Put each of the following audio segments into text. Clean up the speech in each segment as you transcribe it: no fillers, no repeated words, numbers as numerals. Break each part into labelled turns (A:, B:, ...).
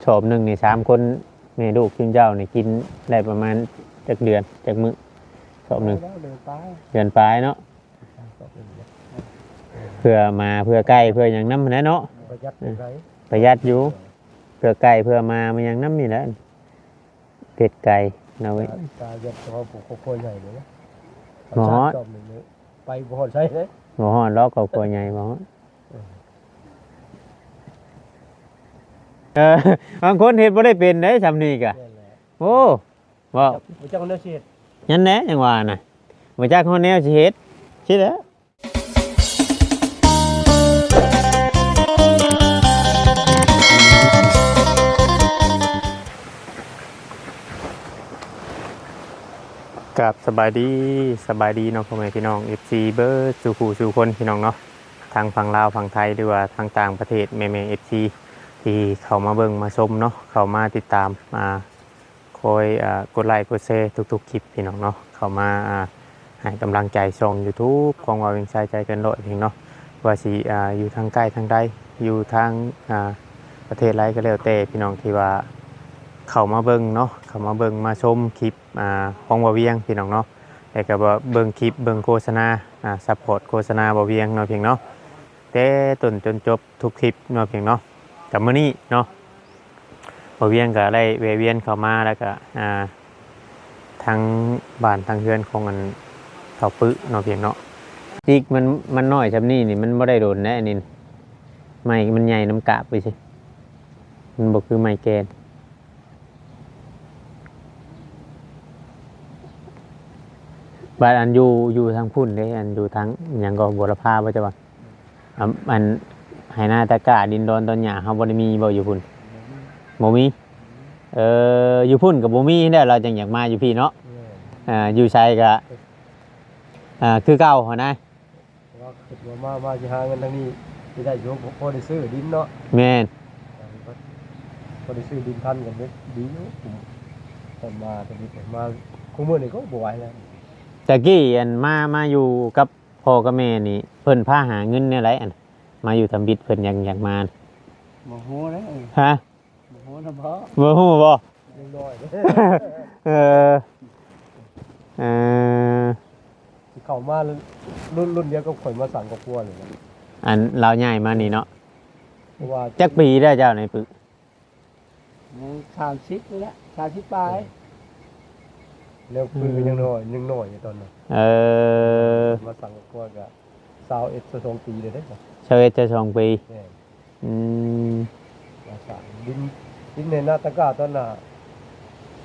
A: ชอบหนึ่งนี่3 คนแม่ลูกชิ้นเจ้านี่กินได้ประมาณจักเดือนจักมื้อชอบหนึ่งเดือนปลายเนาะเพื่อมาเพื่อไก่เพื่ออย่างน้ำนะเนาะประหยัดอยู่เพื่อไก่เพื่อมามันอย่างน้ำนี่แหละเป็ดไก่เอาไว้
B: ตาเย็ดตัวผูกโคใหญ่เลยนะ
A: หมอ
B: ไปบ่ฮอดใช่เลย
A: หมอฮอดล้อเก่าใหญ่หมอบางคนเห็นบ่ได้เป็นได้สำนีกะโอ้บ่
B: เจ้าคนเดียวสิ
A: ยันแหน่จังว่าน่ะบ่จักคนแนวสิเฮ็ดสิแล้วกับสบายดีเนาะพ่อแม่พี่น้อง FC เบิร์ดสู่ผู้สู่คนพี่น้องเนาะทางฝั่งลาวฝั่งไทยหรือว่าทางต่างประเทศแม่ FC ที่เข้ามาเบิ่งมาชมเนาะเข้ามาติดตามมาคอยกดไลค์กดแชร์ทุกๆคลิปพี่น้องเนาะเข้ามาให้กำลังใจช่อง YouTube ของว่าเวียงใจเกินร้อยพี่น้องเนาะว่าสิอยู่ทางใกล้ทางใดอยู่ทางประเทศไรก็แล้วแต่พี่น้องที่ว่าเข้ามาเบิ่งเนาะเข้ามาเบิ่งมาชมคลิปของว่าเวียงพี่น้องเนาะแต่ก็ว่าเบิ่งคลิปเบิ่งโฆษณาซัพพอร์ตโฆษณาบ่เวียงเนาะเพียงเนาะแต่ต้นจนจบทุกคลิปเนาะเพียงเนาะกับมื้อนี้เนาะบ่เวียงก็ได้แวะเวียนเข้ามาแล้วก็ทางบ้านทางเรือนของอันเขาปึเนาะเพียงเนาะจิกมันน้อยซำนี้นี่มันบ่ได้โดนแน่นี่ไม้มันใหญ่น้ำกะไปสิมันบ่คือไม้แกนบ้านอันอยู่ทางพุ่นเด้อันอยู่ทางหยังก็บัวละพาบ่จ้ะว่าอันไหหน้าตะกะดินดอนตอนหญ้าเฮาบ่ได้มีบ่อยู่พุ่นบ่มีอยู่พุ่นก็บ่มีเด้อเราจังอยากมาอยู่พี่เนาะอยู่ไสก็คือเก่าหั่นนะ
B: ว่ามาสิหาเงินทางนี้สิได้อยู่พอได้ซื้อดินเนาะ
A: แม่น
B: พอได้ซื้อดินทันกันเด้ดีอยู่ผมมาตอนนี้ผมมาคุมื้อนี้ก็บ่ไหวแล้ว
A: ตะกี้อันมาอยู่กับพ่อกับแม่นี่เพิ่นพาหาเงินแนวไรอันมาอยู่ทำบิดเพิ่นอยากมา
B: บ่ฮู้แล้ว
A: ฮะ
B: บ่ฮู้นำบ่
A: บ่ฮู้บ่
B: ยังน้อย
A: เออ
B: เข้ามารุ่นเดียวก็ข่อยมาสั่งกับครัวเลย
A: อันเราใหญ่มานี่เนาะ
B: ว่า
A: จักปีได้เจ้าในปึก
B: 30นี่แหละ30ปลายแล้วปืนยังน้อยตอนนั้นมาสั่งกับครัวก็21 2ปีเลยเด้
A: 21จะ2ปี
B: มาสั่งดินในนาตะกร้าตอนน่ะ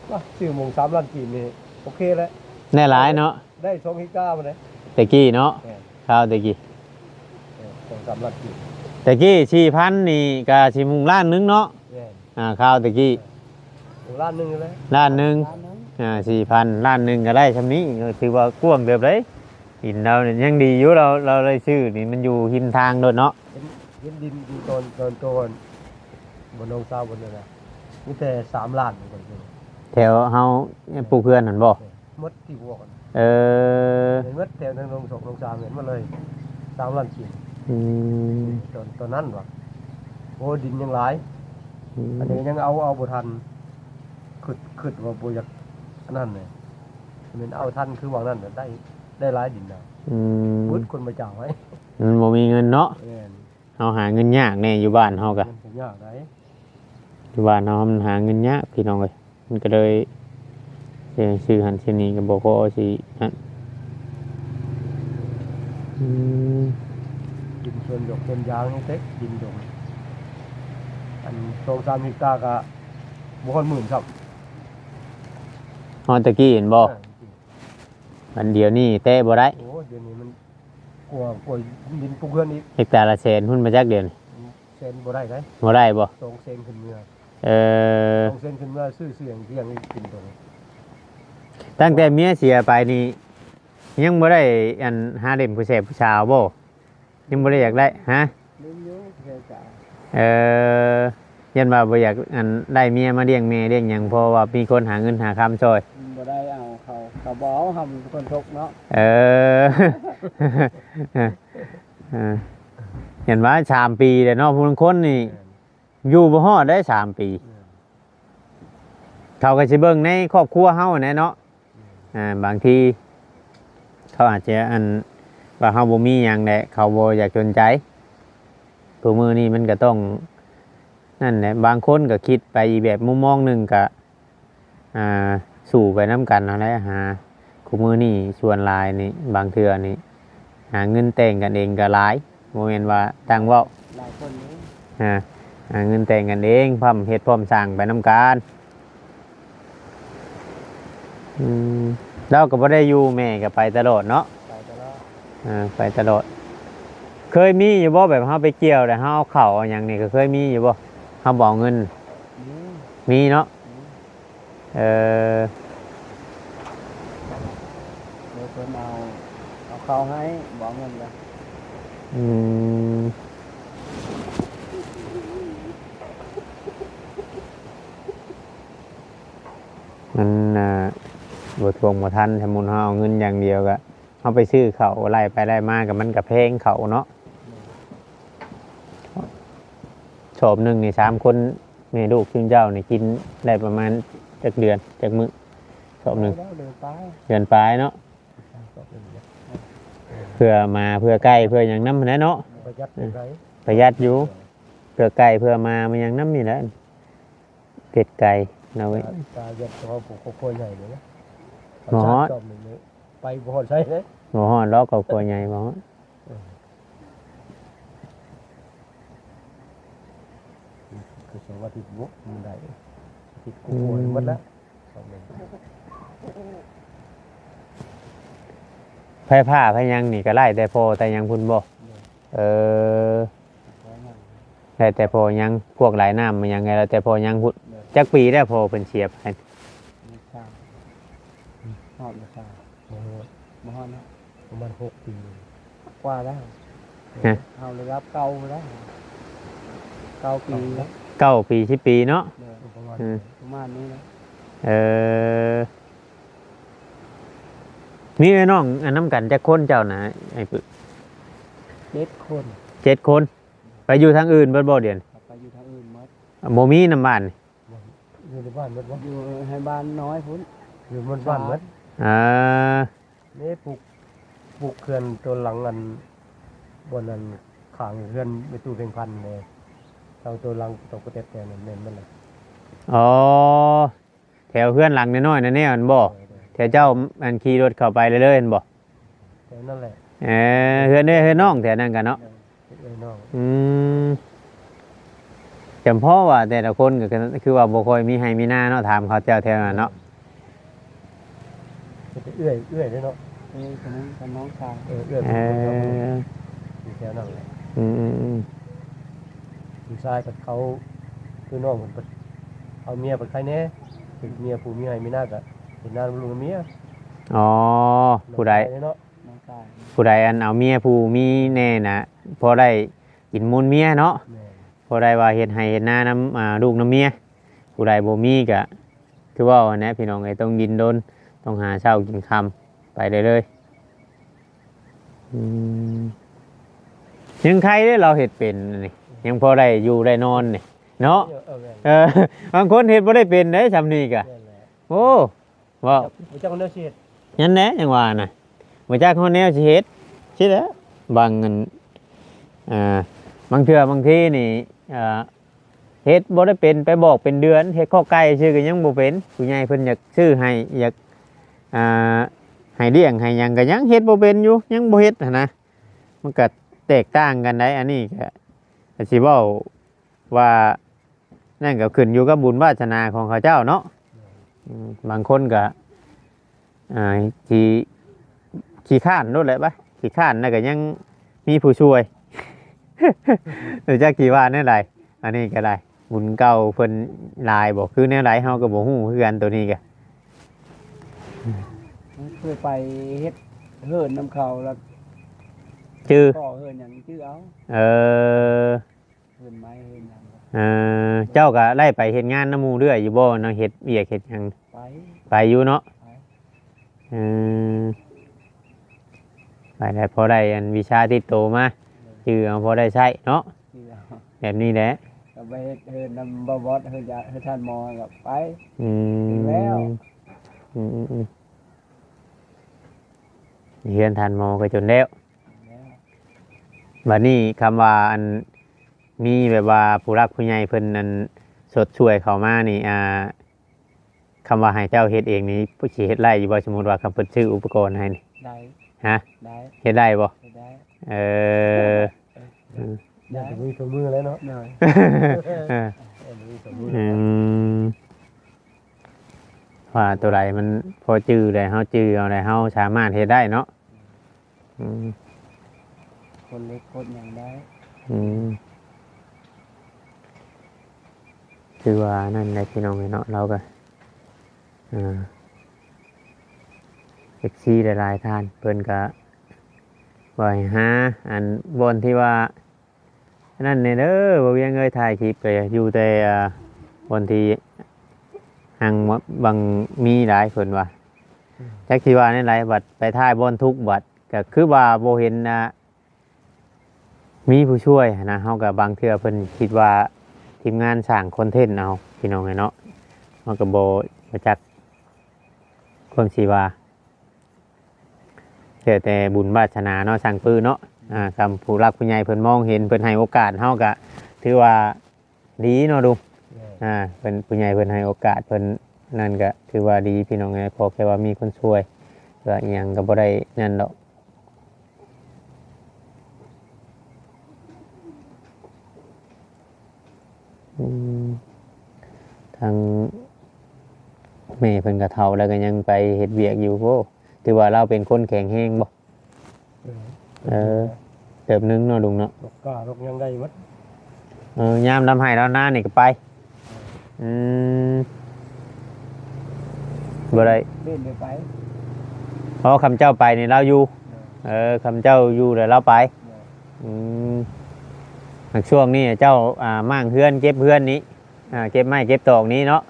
B: ว่าซื้อหมง3ล้านกีบนี่โอเคแล้ว
A: แน่หลายเนาะ
B: ได้2เฮกตาร์มาเลย
A: ตะกี้เนาะข้าวตะกี้
B: 2-3ล้านกีบ
A: ตะกี้4,000นี่ก็สิมุงล้านนึงเนาะข้าวตะกี้
B: ล้านนึงเลย
A: ล้านนึง4,000ล้านนึงก็ได้ซำนี้ก็ถือว่ากว้างเด้อเด้หินเราเนี่ยยังดีอยู่เราได้ซื้อนี่มันอยู่หินทางโดดเนาะ
B: เห็นดินตอนบนน้องสาวบนนั่นน่ะมีแต่3ล้านคน
A: แถวเฮาปลูกเพื่อนหั่นบ่
B: หมดที่หัวกันหมดแถวทางน้อง2น้อง3เห็นมาเลย3ล้านกีบตอนนั้นว่ะโอ้ดินยังหลายอันนี้ยังเอาบ่ทันขึ้นว่าบ่อยากนั่นเลยมันเอาทันคือว่านั้นได้หลายดินน่ะพุดคนมาจ้างไว้
A: มันบ่มีเงินเนาะเฮาหาเงินยากแน่อยู่บ้านเฮาก็
B: ยากได้
A: อยู่บ้านเฮามันหาเงินยากพี่น้องเอ้ยมันก็เลยซื้อหันซื้อนี่ก็บ่พอสินั่น
B: ดินส่วนดอกต้นยางนี่เต็กดินดงอัน2-3เฮกตาร์ก็บ่ฮอด10,000ครับ
A: ฮอดตะกี้เห็นบ่อันเดียวนี่เตะบ่ได้
B: โอ้เดี๋ยวนี้มันกลัวดินปลูกเฮือนอีก
A: เฮกตาร์ละแสนหุ้นมาจักเดือน
B: แสนบ่ได้เด้
A: บ่ได้บ่
B: 2เซนขึ้นเมื่อ2เซนขึ้นเมื่อซื้อเสียงกินตัวนี้
A: ตั้งแต่เมียเสียไปนี่ยังบ่ได้อันหาเล่มผู้แสบผู้สาวบ่ยังบ่ได้อยากได้ฮะ
B: ลืมอยู่แค่จ้
A: ะยันว่าบ่อยากอันได้เมียมาเลี้ยงแม่เลี้ยงหยังเพราะว่ามีคนหาเงินหาคำช่วย
B: บ่ได้เอาเขาบ่เอาทำคนทุกข์เนาะ
A: เห็นว่า3 ปีแล้วเนาะผู้คนนี่อยู่บ่ฮอดได้3 ปี เขาก็สิเบิ่งในครอบครัวเฮาแน่เนาะบางทีเขาอาจจะว่าเฮาบ่มีหยังแหละเขาบ่อยากสนใจตัวมือนี่มันก็ต้องนั่นแหละบางคนก็คิดไปอีกแบบมุมมองหนึงก็สู่ไปนํกันนั่นแหละหาคู่มือนี่ส่วนหลายนี่บางเทื่อนี่หาเงินแต่งกันเองก็หลายบ่แม่นว่าตั้งเว้า
C: หลายคนนี้
A: หาเงินแต่งกันเองพร้อมเฮ็ดพร้อมสร้างไปนํกันเราก็บ่ได้อยู่แม่ก็ไปตลอดเนาะ
C: ไปตลอด
A: ไปตลอดเคยมีอยู่บ่แบบเฮาไปเกี่ยวแต่เฮาเอาเข้าวเอาหยังนี่ก็เคยมีอยู่บ่เฮาบ่เอาเงิน
C: นี่
A: มีเนาะ
C: นี่
A: เออ
C: เดี๋ยวเพิ่นเอาเข้าให้บอกเงินละ
A: อืมมันบ่ทวงบ่ทันสมมุติเฮาเอาเงินอย่างเดียวก็เฮาไปซื้อข้าวไล่ไปไล่มาก็มันก็แพงข้าวเนาะชอบหนึงนี่3คนแม่ลูกซึ่งเจ้านี่กินได้ประมาณจักเดือนจักมื้อชอบหนึง
C: แล้วเดินไป
A: เดือนปลายเนาะเพื่อมาเพื่อใกล้เพื่ออย่างน้ำนะเนาะ
B: ประหยัดเป็นไร
A: ประหยัดอยู่เพื่อไก่เพื่อมามันอย่างน้ำนี่แหละเป็ดไก่เราไว้
B: ตาหยัดตัวผูกคอใหญ่เลยนะ
A: หมอ
B: จอมหนึ่งเลยไปบ่ฮอดใช่เลย
A: หมอห่อล้อกับตัวใหญ่หมอ
B: คือสวัสดิ์บุกมันได้ติดกูโวยหมดแล้วจอมหนึ่ง
A: ไผ่ผ้าไผ่ยังนี่ก็ไล่แต่พอแต่ยังพุ่นบ่เออ
C: ไว้เงิน
A: ได้แต่พอยังพวกหลายน้ำมันยังไงแล้วแต่พอยังพุ่น
C: เดิน
A: จักปีได้พอเป็นเฉียบให้
C: ไม่ทราบหอดไม่ทราบ
B: โอ้โห
C: มาหอดนะ
B: ประมาณ6 ปี
C: กว่าแล้วเอาเลยรับเก่าแล้ว9 ปีแล้ว
A: 9 ปี10 ปีเนาะ
C: เดิน
B: ประมาณ
C: ประมาณนี้นะ
A: เออมีไอ้น้องอันน้ำกันจักคนเจ้านะไอ้ปึก
C: 7 คน
A: 7 คนไปอยู่ทางอื่นเบิดบ่เดียน
C: ไปอยู่ทางอื่นหมด
A: โมมีน้ำบ้านนี่
B: อยู่ในบ้านหมดวะ
C: อยู่ให้บ้านน้อยพุ่น
B: อยู่บนบ้านหมด
A: อ่า
B: นี่ปลูกเขื่อนตัวหลังอันบนอันขางเขื่อนไปตู้เพ่งพันเลยเอาตัวหลังตกกระเต็บแต่นั่นเน้นมันเลย
A: อ๋อแถวเพื่อนหลังน้อยๆนั่นเนี่ยอันบ่แถวเจ้าอันขี่รถเข้าไปเรื่อยๆอันบ่
B: แต่นั่นแหละ
A: เฮือนเด้อเฮือนน้องแถวนั้นกันเนาะ
B: ไอ้น้อง
A: อืมจำเพาะว่าแต่ละคนก็คือว่าบ่ค่อยมีให้มีหน้าเนาะถามเขาเจ้าแถวนั้นเนาะ
B: จะไปเอื้อยเลยเนาะ
C: คนนั้นเป็นน้องชาย
B: เอื้อย
A: เออ
B: อยู่แถวนั้นแหละ
A: อืม
B: ผู้ชายกับเขาคือน้องผมเอาเมียไปใครแน่เป็นเมียผู้มีให้มีหน้าก็เป็นหน้าลุงเมีย
A: อ๋อผู้ใด
B: เนาะ
C: น้องชาย
A: ผู้ใดอันเอาเมียผู้มีแน่น่ะพอได้กินมูลเมียเนาะ
B: แม่
A: พอได้ว่าเฮ็ดให้เฮ็ดหน้าน้ำลูกน้ำเมียผู้ใดบ่มีก็คือว่าอันนี้พี่น้องไอ้ต้องดินดนต้องหาเช้ากินค่ำไปเลยๆยังใครได้เราเฮ็ดเป็นนี่ยังพอได้อยู่ได้นอนนี่เนาะ
B: แม่
A: บางคนเฮ็ดบ่ได้เป็นเด้ซำนี้ก็
B: แม่แหละ
A: โอ้ว้าว
B: เจ้าคนเดียวเสียด
A: ยันแหน่จังว่าน่ะบ่จักคนแนวสิเฮ็ดสิแหล้วบางเงินบางเทื่อบางทีนี่เฮ็ดบ่ได้เป็นไปบอกเป็นเดือนเฮ็ดข้อไก่ชื่อก็ยังบ่เป็นผู้ใหญ่เพิ่นอยากซื้อให้อยากให้เลี้ยงให้หยังก็ยังเฮ็ดบ่เป็นอยู่ยังบ่เฮ็ดหั้นนะมันก็แตกต่างกันได้อันนี้ก็สิเว้าว่านั่นก็ขึ้นอยู่กับบุญวาสนาของเขาเจ้าเนาะบางคนก็ขี้ข้านโนู่นแหละปะขี้ข้านนั่นก็ยังมีผู้ช่วย หรือจะกี่ว่าแน่ไรอันนี้ก็ได้บุญเก่าเพิ่นลายบอกคือแน่ไรเฮาก็บ่ฮู้คือกันตัวนี้ก็
C: เคยไปเฮ็ดเฮิรนน้ำเขาแล้ว
A: ชื่อ
C: ก่อเฮิรนอย่างชื่อเอา
A: เออ
C: เฮิรนไม้เฮิรนอย่าง
A: เจ้าก็ไล่ไปเฮ็ดงานน้ำหมู่เรื่อยอยู่บ่เนาะเฮ็ดเวียกเฮ็ดหยัง
C: ไป
A: ไปอยู่เนาะ
C: ไป
A: เออไปได้พอได้อันวิชาติดโตมาชื่อเอาพอได้ใช้เนาะ
C: ชื่อเอา
A: แบบนี้แหละ
C: ก็ไปเฮ็ดนำบ่บอสเฮ็ดจะให้ท่านหมอกับไป
A: อืม
C: แล้ว
A: อืมเฮียนทันหมอก็จนแล้ว
C: แล้ว
A: บัดนี้คำว่าอันมีแบบว่าผู้รักผู้ใหญ่เพิ่นนั้นสดช่วยเข้ามานี่คำว่าให้เจ้าเฮ็ดเองนี่ผู้สิเฮ็ดไร่อยู่บ่สมมุติว่าคำเพิ่นซื้ออุปกรณ์ให้นี่
C: ได้
A: ฮะ
C: ได้
A: เฮ็ดได้บ่
C: ได้
A: เออ
B: อยากจะมีถุงมือแล้วเนาะ
C: หน่อย
B: มีถุงมือ
A: อืมว่าตัวใดมันพอจื้อได้เฮาจื้อเอาได้เฮาสามารถเฮ็ดได้เนาะอืม
C: คนเล็กคนอย่างได้
A: อืมคือว่านั่นแหละพี่น้องเนาะเราก็เซ็กซี่หลายๆท่านเพิ่นก็บ่อยหาอันบนที่ว่านั่นเนี่ยเด้อบ่เวียงเอ้ยถ่ายคลิปก็อยู่แต่บนที่หังบางมีหลายเพิ่นว่าจักสิว่าในหลายบัดไปถ่ายบนทุกบัดก็คือว่าบ่เห็นมีผู้ช่วยนะเฮาก็บางเทื่อเพิ่นคิดว่าทีมงานสร้างคอนเทนต์เอาพี่น้องเนาะเฮาก็บ่จักความสิว่าแต่บุญวาสนาเนาะสร้างปื้อเนาะคำผู้รักผู้ใหญ่เพิ่นมองเห็นเพิ่นให้โอกาสเฮาก็ถือว่าดีเนาะลุงเพิ่นผู้ใหญ่เพิ่นให้โอกาสเพิ่นนั่นก็ถือว่าดีพี่น้องไงพอแค่ว่ามีคนช่วยก็อีหยังก็บ่ได้นั่นดอกทางแม่เพิ่นก็เฒ่าแล้วก็ยังไปเฮ็ดเวียกอยู่โพถือว่าเราเป็นคนแข็งแรงบ่เติบนึงเนาะลุงเนาะ
B: ตกกล้าตกยังได้หมด
A: ยามดำให้แล้วหน้านี่ก็ไปบ่ได้
C: เล่นไป
A: เพราะคำเจ้าไปนี่เราอยู่คำเจ้าอยู่แล้วเราไปช่วงนี้เจ้ามั่งเพื่อนเก็บเพื่อนนี้เก็บไม้เก็บตอกนี้เนาะ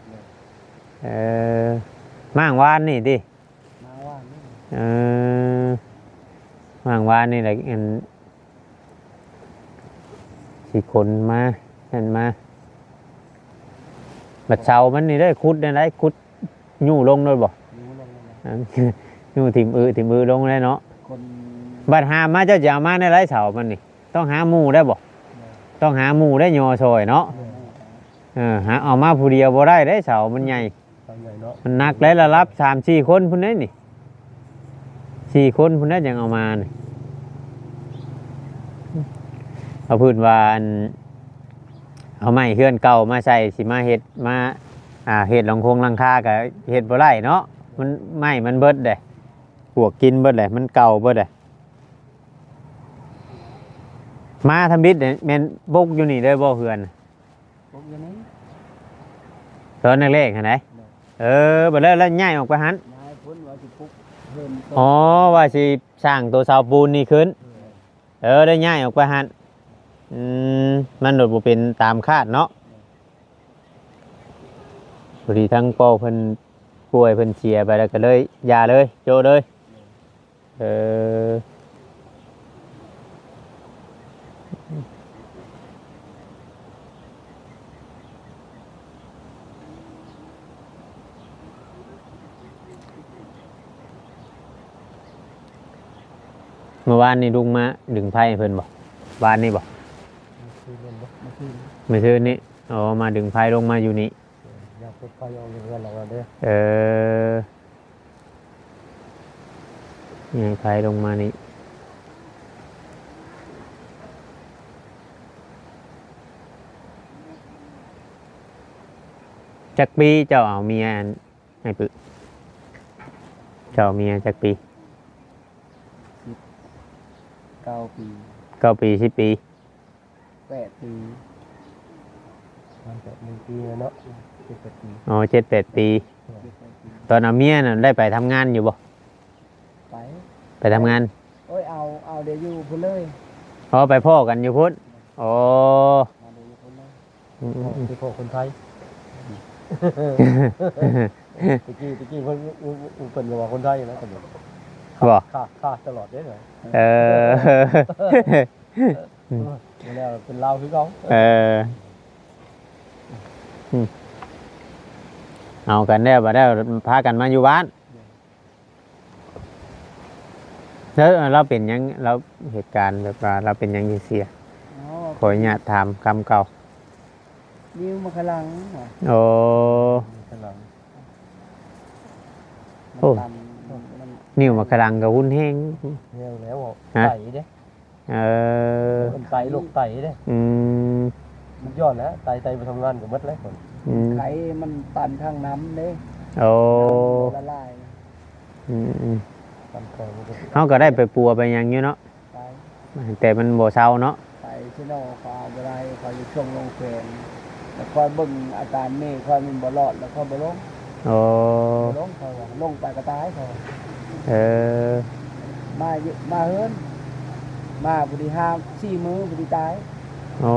A: มั่งวานนี่ดิ
C: มาว่านี่
A: มั่งวานนี่แหละสิคนมานั่นมาบัดเช้ามันนี่ได้คุดได้ไรคุดยู่ลงด้วยบ่
C: รู้ลงเลย
A: ยู่ถิ่มอือลงได้เนาะ
C: คน
A: บัดหามาเจ้าจะเอามาในไรเสามันนี่ต้องหาหมู่ได้บ่ต้องหาหมู่ได้ยอซอยเนาะหาเอามาผู้เดียวบ่ได้ได้เสามันใหญ่
B: ทำไงเนาะ
A: มันหนักเลยละรับ3-4 คนพุ่นได้นี่4 คนพุ่นได้ยังเอามานี่เอาพื้นว่าเอาไม้เฮือนเก่ามาใส่สิมาเฮ็ดมาเฮ็ดหลังคงหลังคาก็เฮ็ดบ่ได้เนาะมันไม้มันเบิดเด้พวกกินเบิดเลยมันเก่าเบิดเลยมาทำบิดเนี่ยแม่นบกอยู่นี่เลยบ่เฮือน
C: พวกอย่างนี้
A: ตอนแรกๆเห็นไหมบัดแล้วย้ายออกไปหัน
C: นายพ้นว่าสิปุ๊กเพิ่ม
A: อ๋อว่าสิสร้างตัวเสาปูนนี่ขึ้นได้ย้ายออกไปหันมันโดดบ่เป็นตามคาดเนาะพอดีทั้งพ่อเพิ่นป่วยเพิ่นเสียไปแล้วก็เลยยาเลยโจเลยเมื่อวานนี่ลุงมาดึงไพ่เพิ่นบ่วานนี่บ่
B: คือเล่นบ่
A: ไม่ใช่นี่อ๋อมาดึงไพ่ลงมาอยู่นี่
B: อยากไปไปเอาเงินหลังนั้นเด้อ
A: นี่ไพ่ลงมานี่จักปีเจ้าเอาเมียให้ปึเจ้าเมียจักปี
C: 9 ปี
A: 9 ปี10 ปี
C: 8 ปี
B: มันจะ1 ปีเนาะ7 ปี
A: อ๋อ7-8 ปี ตอนเอาเมียน่ะได้ไปทำงานอยู่บ่
C: ไป
A: ไปทำงาน
C: โอ้ยเอาเดี๋ยวอยู่พุ่นเลย
A: อ๋อไปพ่อกันอยู่พุ่นอ๋อ
C: เอาเดี๋ยวอยู่พุ่นเลย
B: ที่พวกคนไทยตะกี้เพิ่นเพิ่นว่าคนไทยนะคนเดียว
A: บ่
B: ค่าตลอดเด้อ
A: เออ
B: แล้วเป็นลาวคือเขา
A: เออ เอากันได้บ่ได้พากันมาอยู่บ้านแล้วเราเป็นหยังเราเหตุการณ์แบบว่าเราเป็นหยังสิเสีย
C: อ๋อ
A: ขออนุญาตถามคำเก่า
C: นิ้วมะขลังว่ะ
A: โอ้
B: ข้างหลัง
C: มัน
A: โอ้
C: ตันมัน
A: นิ้วมากระดังกับหุ้นแห้ง
B: เหี่ยวแล้วบอก
A: ฮะ
B: ไตเด้
A: เออ
B: มันไตลูกไตเด้
A: อืม
B: มันย้อนแล้วไตไปทำงานกับมดแล้วคน
A: อืม
C: ไขมันตันข้างน้ำเด้
A: โอ้
C: ละลาย
A: อืม
B: ตันคอมันก็
A: เขาก็ได้ไปปัวไปหยังอยู่เนาะ
C: ไป
A: แต่มันบ่เศร้าเนาะ
C: ไปที่นอกเขาเอาไปได้เขาอยู่ช่วงลงแขนแล้วคอยเบิ่งอาการนี่คอยมันบ่รอดแล้วคอยบ่ลง
A: โอ้
C: บ่ลงเขาว่าลงไปก็ตายเขา
A: เออ
C: มาเยอะมาเฮิรนมาบุรีห้าม4 มื้อบุรีตาย
A: โอ้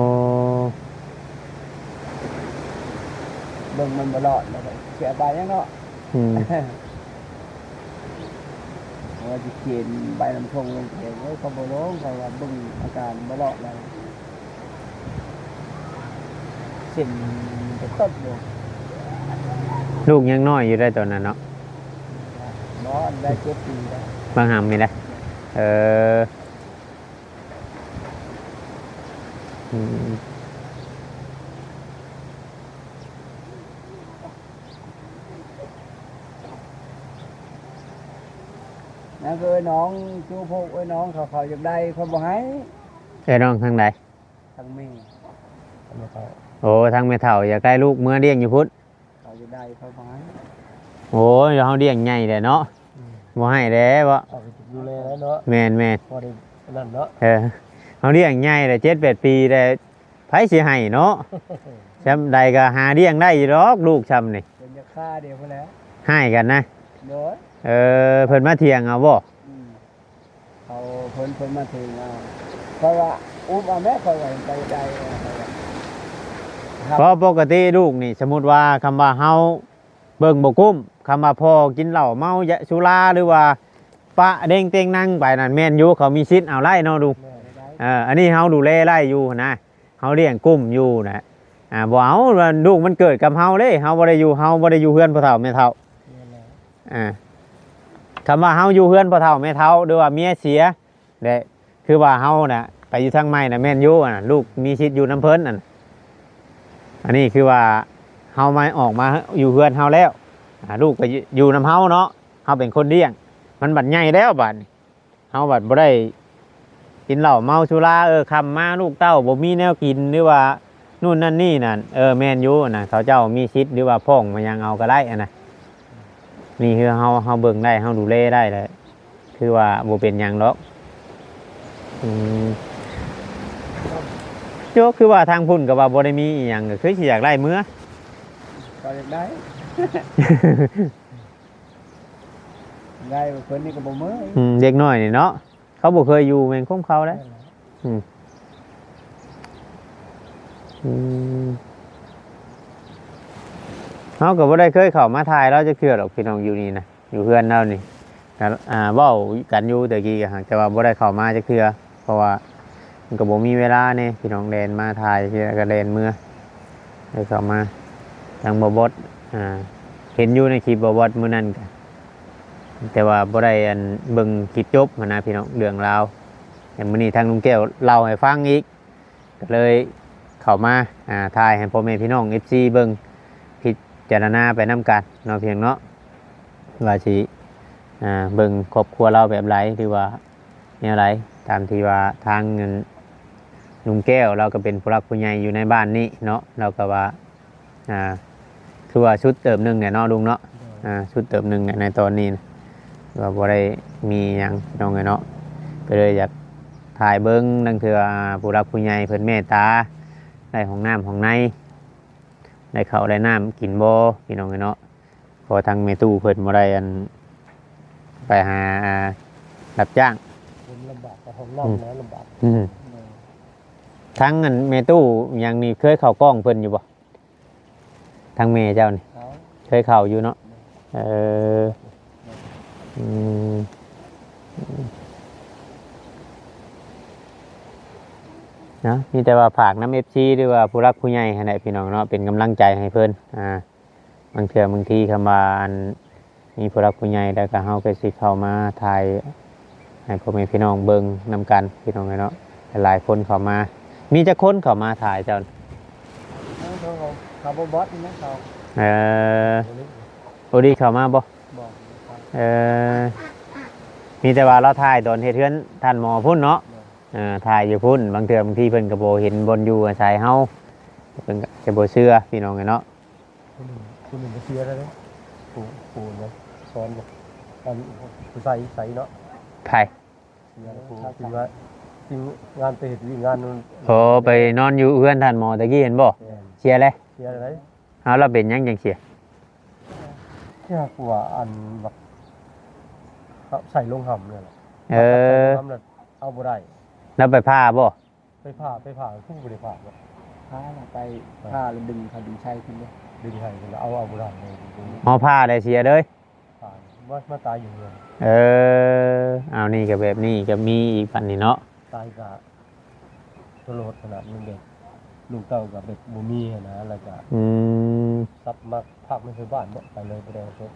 C: เบิ่งมันบ่รอดแล้วก็เสียไปยังเนาะ
A: อืม
C: ว่าจะเขียนใบน้ำชงลงเขียนไว้เขาบ่ลงเขาว่าเบิ่งอาการบ่รอดแล้วเส้นจะต้นอยู่
A: ลูกยังน้อยอยู่ได้ตอนนั้นเนาะ
C: บ่ได้7 ปีแล้ว
A: บางหำมีได้เอออืม
C: นะคือไอ้น้องจูพวกไอ้น้องเขาอยากได้เขาบ่ให้
A: เอ้ยน้องทางใด
C: ทั้งแม่
B: ไม่เข้า
A: โอ้ทางแม่เฒ่าอยากได้ลูกเมื่อเลี้ยงอยู่พุทธ
C: เขาอยากได้เขาบ่ให้
A: โอ้ยเฮาเลี้ยงใหญ่แหละเนาะบ่ให้แล้บ่
B: เอาไปดูแลแล้วเนาะ
A: แม่น
B: พอได้นั่นเนาะ
A: เออเฮาเลี้ยงใหญ่แหละ7-8 ปีแต่ไผสิให้เนาะจำใดก็หาเลี้ยงได้อยู่ดอกลูกชำนี่
C: เป็นจะฆ่าเดียวไปแล้ว
A: ให้กันนะ
C: เด้อ
A: เออเพิ่นมาเถียงเอาบ่
C: อืมเขาเพิ่นมาถึงเอาเพราะว่าอุ้มเอาแม่เขาไว้ไปได้เขาว่า
A: เพราะปกติลูกนี่สมมุติว่าคำว่าเฮาเบิ่งบ่กุ้มคำว่าพ่อกินเหล้าเมายะสุราหรือว่าปะเด้งเต็งนั่งไปนั่นแม่นอยู่เขามีสิทธิ์เอาไล่เนาะลูก
B: แม่
A: อันนี้เฮาดูแลไล่อยู่นะเฮาเลี้ยงกุ้มอยู่นะบ่เอาว่าลูกมันเกิดกับเฮาเด้เฮาบ่ได้อยู่เฮือนพ่อเฒ่าแม่เฒ่า
B: นี่แหละ
A: คำว่าเฮาอยู่เฮือนพ่อเฒ่าแม่เฒ่าหรือว่าเมียเสียเด้คือว่าเฮาน่ะไปอยู่ทางใหม่น่ะแม่นอยู่น่ะลูกมีสิทธิ์อยู่น้ำเพิ่นน่ะอันนี้คือว่าเฮามาออกมาอยู่เฮือนเฮาแล้วลูกก็อยู่น้ำเฮาเนาะเฮาเป็นคนเลี้ยงมันบัดใหญ่แล้วบัดนี้เฮาบัดบ่ได้กินเหล้าเมาสุราคำมาลูกเต้าบ่มีแนวกินหรือว่านู่นนั่นนี่นั่นแม่นอยู่น่ะเขาเจ้ามีสิทธิ์หรือว่าพ่องมายังเอาก็ได้อะนะนี่คือเฮาเบิ่งได้เฮาดูแลได้เลยคือว่าบ่เป็นหยังหรอกโยคือว่าทางพุ่นก็ว่าบ่ได้มีอีหยังก็คือสิอยากได้เมื่อ
C: เขาอยากได้ ได้เพิ่นนี่ก็บ่มื้อ
A: เด็กน้อยนี่เนาะเขาบ่เคยอยู่แม่นคมเขาแล้วเขาก็บ่ได้เคยเข้ามาถ่ายเราจะเชื่อหรอกพี่น้องอยู่นี่นะอยู่เพื่อนเรานี่เว้ากันอยู่แต่กี้ก็แต่ว่าบ่ได้เข้ามาจะเชื่อเพราะว่ามันก็บ่มีเวลาเนี่ยพี่น้องแดนมาถ่ายเชื่อก็แดนเมื่อได้เข้ามาทางบ่บดเห็นอยู่ในคลิปบ่บดมื้อนั้นก็แต่ว่าบ่ได้เบิ่งคลิปจบหั้นนะพี่น้องเรื่องราวอย่างมื้อนี้ทางลุงแก้วเล่าให้ฟังอีกก็เลยเข้ามาถ่ายให้พ่อแม่พี่น้อง FC เบิ่งพิจารณาไปนำกันเนาะเพียงเนาะว่าสิเบิ่งครอบครัวเราแบบไรหรือว่าแนวไรตามที่ว่าทางเงินลุงแก้วเราก็เป็นผู้รักผู้ใหญ่อยู่ในบ้านนี้เนาะเราก็ว่าคือว่าชุดเติมหนึ่งเนี่ยเนาะลุงเนาะชุดเติมหนึ่งเนี่ยในตอนนี้นะว่าบ่ได้มีหยังน้องเนาะก็เลยอยากถ่ายเบิ้งนั่นคือผู้รักผู้ใหญ่เพิ่นเมตตาได้ของน้ำของในได้ข้าวได้น้ำกินบ่พี่น้องเนาะพอทางเมตู้เพิ่นบ่ได้ไปหารับจ้าง
B: ผมลำบากกับของน้ำนะลำบาก
A: ทั้งเมตู้ยังนี่เคยเข้ากล้องเพิ่นอยู่บ่ทางเมเจ้านี่
C: เขา
A: เคยเข้าอยู่เนาะอืม
C: เ
A: เนาะมีแต่ว่าฝากน้ำ FC หรือว่าผู้รักผู้ใหญ่ให้ได้พี่น้องเนาะเป็นกำลังใจให้เพิ่นบางเทื่อบางทีคำว่าอันมีผู้รักผู้ใหญ่แล้วก็เฮาก็สิเข้ามาถ่ายให้พ่อแม่พี่น้องเบิ่งนำกันพี่น้องเนาะหลายๆคนเข้ามามีจักคนเข้ามาถ่ายเจ้า
C: เขาบอสนี่นะเขา
A: เออโอดีเข้ามาบ่
C: บอกเขา
A: เออมีแต่ว่าเราถ่ายตอนเฮ็ดเทือนท่านหมอพุ่นเนาะถ่ายอยู่พุ่นบางเทื่อบางทีเพิ่นก็บ่เห็นบนอยู่อาศัยเฮาเพิ่นก็จะบ่เชื่อพี่น้องเนาะ
B: คุณหนึ่งก็เชียร์ได้เลยปูนนะซ้อนกันใส่เนาะ
A: ไผ
B: ทีมงานไปเหตุวิ่งงานนู้น
A: โอไปนอนอยู่เอื้อนท่านหมอตะกี้เห็นบ่เชียร์เลย
B: เชียร์อะไร
A: เอาเราเป็นหยังจังเชียร์
B: เชียร์กว่าอันแบบใส่ลงหำเนี่ยแหละ
A: เออ
B: ทำเลยเอาบ่ได้
A: แล้วไปผ้าบ่
B: ไปผ่าผู้บริผ่า
C: พาไปพาแล้วดึงเขาดึงใช้ขึ้นเลย
B: ดึงให้กันแล้วเอาบ่ได้เลย
A: หมอผ้าได้เชียร์เลย
B: ผ่ามาตายอยู่เงิน
A: เออเอานี่ก็แบบนี้ก็มีอีกปันนี่เนาะ
B: ตายกะตัวโลดขนาดนึงเด็กลูกเต้ากับเด็กบูมี่นะแล้วก็
A: อืม
B: ซับมาภาคไม่เคยบ้านไปเลยไปได้ครับ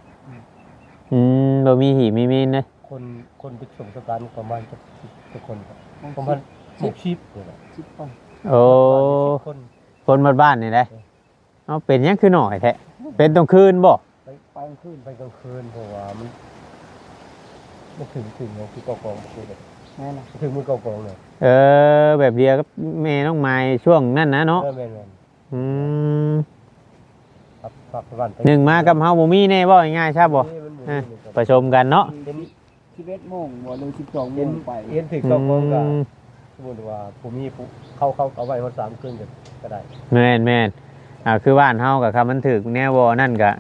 A: บ่มีหีมีมีนนะ
B: คนไปส่งสการประมาณจะคนครับประมาณ10เนี่ยแหละ
C: 10 คน
A: โอ้
B: คน
A: คนบ้านๆนี่แหละเอาเป็นหยังคือหน่อยแท้เป็นตรงคืนบ่
C: ไปกลางคืน
B: ไปกลางคืนเพราะว่ามันถึงเลยที่เกากองคือแบบ
C: แม่นะ
B: ถึงมือเกากองเลย
A: เออแบบเดียวกับแม่น้องไม้ช่วงนั้นนะเนาะ
B: แม่น
A: อืม
B: ครับฝากบ้าน
A: หนึ่งมากับเฮาบ่มีแน่บ่ง่ายๆใช่บ่ประชมกันเนาะ
C: 11 โมงบ่เลย12 โมงไป
B: เอ็นถึงเกากองกับสมมติว่าผมมีเข้าเอาไว้วัน3 คืนก็ได้
A: แม่นคือบ้านเฮากับคำมันถึกแนวบ่นั่นก็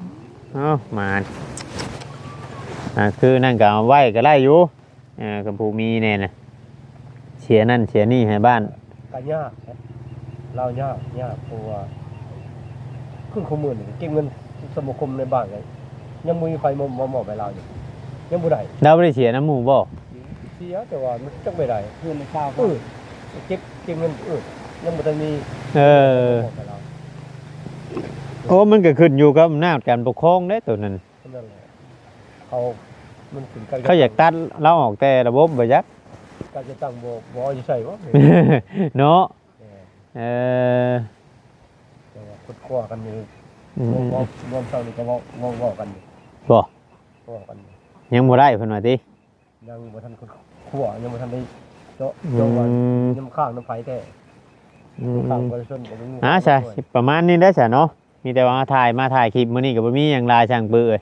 A: มาคือนั่นก็เอาไว้ก็ได้อยู่กับผู้มีแน่น่ะเสียนั่นเสียนี่ให้บ้าน
B: ก็ยากเรายากเพราะว่าครึ่งข้อมูลเก็บเงินสมาคมในบ้านเลยยังมีไฟมอบไปเราอยู่ยังบ่ได้
A: เราบ่ได้เสียน้ำหมู่บ่
B: เสียแต่ว่ามันจังไม่ได้
C: เพื่อนในข้าว
B: เก็บเงินยังบ่ทันมี
A: เออ
B: บอกไปเรา
A: โอ้มันก็ขึ้นอยู่กับอำนาจการปกครองเด้ตัวนั้น
B: นั่นแหละมันถึงกัน
A: เขาอยากตัดเราออกแต่ระบบบ่ยัก
B: การจะตั้งบ่อยู่ใส่บ่
A: เนาะเออ
B: แต่ว่าคุดข้อกันอยู่
A: อืม
B: รวมเท่านี้ก็เว้ากันอยู่
A: บ่
B: เว้ากันอยู่
A: ยังบ่ได้เพิ่นว่าติ
B: ยังบ่ทันคุดข้อยังบ่ทันได้เจาะ
A: อื
B: ว่าม น้ำข้างน้ำไฟแท้
A: อื
B: ข้าง
A: ม
B: บ่ได้ชนบ่มี
A: ใช่ประมาณนี้ได้อจ้ะเนาะมีแต่ว่ามาถ่ายคลิปมื้อนี้ก็บ่มีหยังหลายช่างปื้อเอ้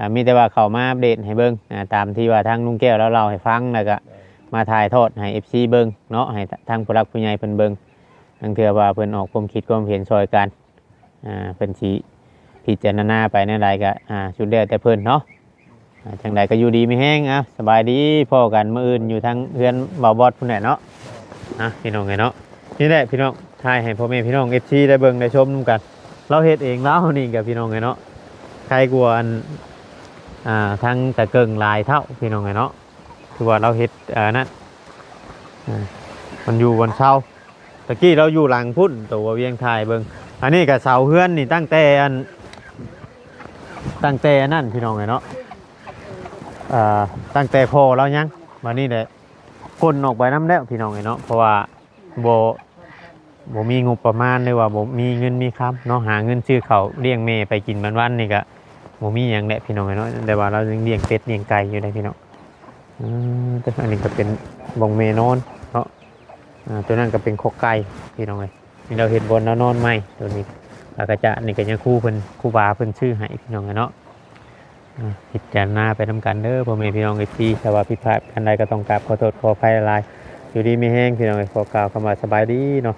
A: ยมีแต่ว่าเข้ามาอัปเดตให้เบิ่งตามที่ว่าทางลุงแก้วแล้วเราให้ฟังแล้วก็มาถ่ายทอดให้ FC เบิ่งเนาะให้ทางผู้รักผู้ใหญ่เพิ่นเบิ่งทางเทื่อว่าเพิ่นออกความคิดความเห็นช่วยกันเพิ่นสิพิจารณาไปในใดก็สุดแล้วแต่เพิ่นเนาะจังใดก็อยู่ดีมีแฮงสบายดีพ่อกันมื้ออื่นอยู่ทางเฮือนเบาบอดพุ่นแหละเนาะพี่น้องไงเนาะนี่แหละพี่น้องถ่ายให้พ่อแม่พี่น้อง FC ได้เบิ่งได้ชมนํกัน เราเฮ็ดเองแล้วนี่กับพี่น้องไงเนาะใครกลัวอันทั้งแต่เกิงลายเท่าพี่น้องไงเนาะคือว่าเราเฮ็ดนั่นมันอยู่บนเสาตะกี้เราอยู่หลังพุ่นตัวเวียงไทยเบิ่งอันนี้กับเสาเฮือนนี่ตั้งแต่นั่นพี่น้องไงเนาะตั้งแต่พอเรายังมานี่แหละคนออกไปน้ำแล้วพี่น้องไงเนาะเพราะว่าบ่มีงบประมาณเลยว่าบ่มีเงินมีคำเนาะหาเงินซื้อเขาวเลี้ยงแม่ไปกินวันๆนี่ก็บ่มีหยังแหละพี่น้องเนาะแต่ว่าเรายังเลี้ยงเป็ดเลี้ยงไก่อยู่ได้พี่น้องแต่อันนี้ก็เป็นบ่งเมนอนเนาะตัวนั้นก็เป็นคอกไก่พี่น้องเอ้ยนี่เราเห็นบนแล้วนอนใหม่ตัวนี้แล้วก็จะนี่ก็ยังครูบาเพิ่นชื่อให้พี่น้องเนาะพิจารณาไปนำกันเด้อพ่อแม่พี่น้องที่ถ้าว่าผิดพลาดอันใดก็ต้องกราบขอโทษขออภัยหลายอยู่ดีมีแห้งพี่น้องขอกล่าวคำว่าสบายดีเนาะ